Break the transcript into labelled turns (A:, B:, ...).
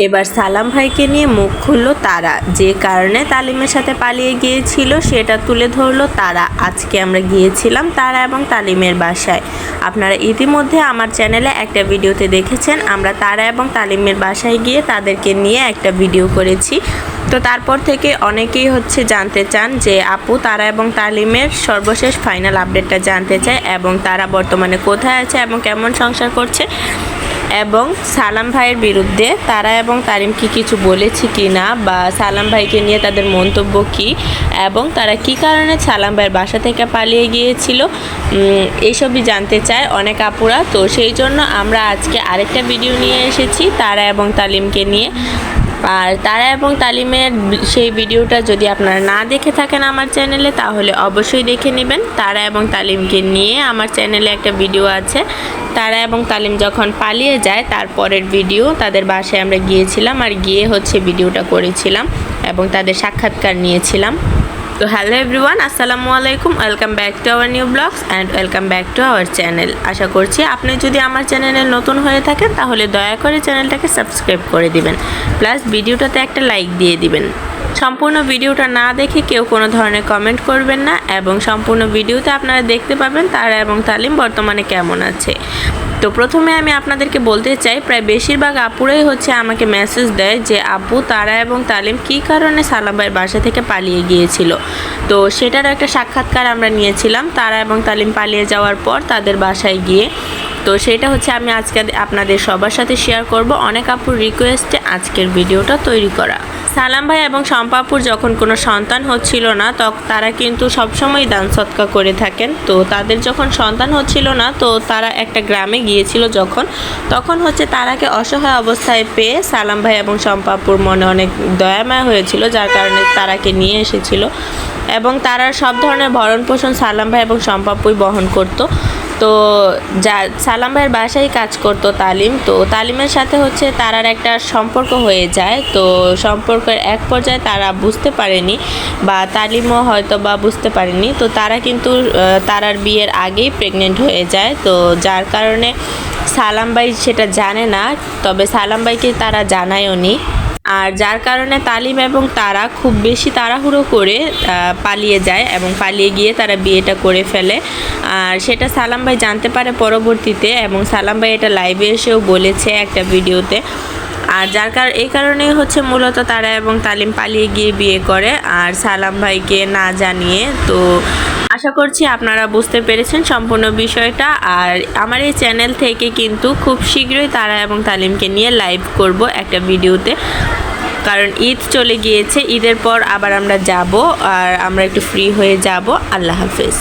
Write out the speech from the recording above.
A: এবার সালাম ভাইকে নিয়ে মুখ খুললো তারা, যে কারণে তালিমের সাথে পালিয়ে গিয়েছিল সেটা তুলে ধরলো তারা। আজকে আমরা গিয়েছিলাম তারা এবং তালিমের বাসায়। আপনারা ইতিমধ্যে আমার চ্যানেলে একটা ভিডিওতে দেখেছেন আমরা তারা এবং তালিমের বাসায় গিয়ে তাদেরকে নিয়ে একটা ভিডিও করেছি। তো তারপর থেকে অনেকেই জানতে চান যে আপু তারা এবং তালিমের সর্বশেষ ফাইনাল আপডেটটা জানতে চায় এবং তারা বর্তমানে কোথায় আছে এবং কেমন সংসার করছে, এবং সালাম ভাইয়ের বিরুদ্ধে তারা এবং তালিম কি কিছু বলেছে কি না, বা সালাম ভাইকে নিয়ে তাদের মন্তব্য কি, এবং তারা কি কারণে সালাম ভাইয়ের বাসা থেকে পালিয়ে গিয়েছিল, এইসবই জানতে চায় অনেক আপুরা। তো সেই জন্য আমরা আজকে আরেকটা ভিডিও নিয়ে এসেছি তারা এবং তালিমকে নিয়ে। আর তারা এবং তালিমের সেই ভিডিওটা যদি আপনারা না দেখে থাকেন আমার চ্যানেলে, তাহলে অবশ্যই দেখে নেবেন। তারা এবং তালিমকে নিয়ে আমার চ্যানেলে একটা ভিডিও আছে, তারা এবং তালিম যখন পালিয়ে যায় তারপরের ভিডিও। তাদের বাসায় আমরা গিয়েছিলাম আর গিয়ে ভিডিওটা করেছিলাম এবং তাদের সাক্ষাৎকার নিয়েছিলাম। তো হ্যালো এভরিওয়ান, আসসালামু আলাইকুম, welcome back to our new blogs and welcome back to our channel. আশা করছি আপনি যদি আমার চ্যানেলে নতুন হয়ে থাকেন তাহলে দয়া করে চ্যানেলটাকে সাবস্ক্রাইব করে দিবেন, প্লাস ভিডিওটাতে একটা লাইক দিয়ে দিবেন। সম্পূর্ণ ভিডিওটা না দেখে কেউ কোনো ধরনের কমেন্ট করবেন না, এবং সম্পূর্ণ ভিডিওতে আপনারা দেখতে পাবেন তারা এবং তালিম বর্তমানে কেমন আছে। তো প্রথমে আমি আপনাদেরকে বলতে চাই, প্রায় বেশিরভাগ আপুরাই আমাকে মেসেজ দেয় যে আপু তারা এবং তালিম কী কারণে সালাম ভাইয়ের বাসা থেকে পালিয়ে গিয়েছিল। তো সেটার একটা সাক্ষাৎকার আমরা নিয়েছিলাম তারা এবং তালিম পালিয়ে যাওয়ার পর তাদের বাসায় গিয়ে। তো সেটা আমি আজকে আপনাদের সবার সাথে শেয়ার করব। অনেক আপুর রিকোয়েস্টে আজকের ভিডিওটা তৈরি করা। সালাম ভাই এবং শম্পাপুর যখন কোনো সন্তান হচ্ছিল না তখন তারা কিন্তু সবসময় দান সৎকা করে থাকেন। তো তাদের যখন সন্তান হচ্ছিল না তো তারা একটা গ্রামে গিয়েছিল তখন তারাকে অসহায় অবস্থায় পেয়ে সালাম ভাই এবং শম্পাপুর মনে অনেক দয়াময় হয়েছিল, যার কারণে তারাকে নিয়ে এসেছিল এবং তারা সব ধরনের ভরণ পোষণ সালাম ভাই এবং শম্পাপুই বহন করতো। তো সালাম ভাইয়ের বাসায় কাজ করতো তালিম। তো তালিমের সাথে তারার একটা সম্পর্ক হয়ে যায়। তো সম্পর্কের এক পর্যায়ে তারা বুঝতে পারেনি, বা তালিমও হয়তো বা বুঝতে পারেনি। তো তারা কিন্তু তারার বিয়ের আগেই প্রেগনেন্ট হয়ে যায়। তো যার কারণে সালাম ভাই সেটা জানে না, তবে সালাম ভাইকে তারা জানায়ও নি। আর যার কারণে তালিম এবং তারা খুব বেশি তাড়াহুড়ো করে পালিয়ে যায় এবং পালিয়ে গিয়ে তারা বিয়েটা করে ফেলে। আর সেটা সালাম ভাই জানতে পারে পরবর্তীতে, এবং সালাম ভাই এটা লাইভে এসেও বলেছে একটা ভিডিওতে। আর এই কারণেই মূলত তারা এবং তালিম পালিয়ে গিয়ে বিয়ে করে, আর সালাম ভাইকে না জানিয়ে। তো আশা করছি আপনারা বুঝতে পেরেছেন সম্পূর্ণ বিষয়টা। আর আমার এই চ্যানেল থেকে কিন্তু খুব শীঘ্রই তারা এবং তালিমকে নিয়ে লাইভ করব একটা ভিডিওতে, কারণ ঈদ চলে গিয়েছে। ঈদের পর আবার আমরা যাব, আর আমরা একটু ফ্রি হয়ে যাব। আল্লাহ হাফেজ।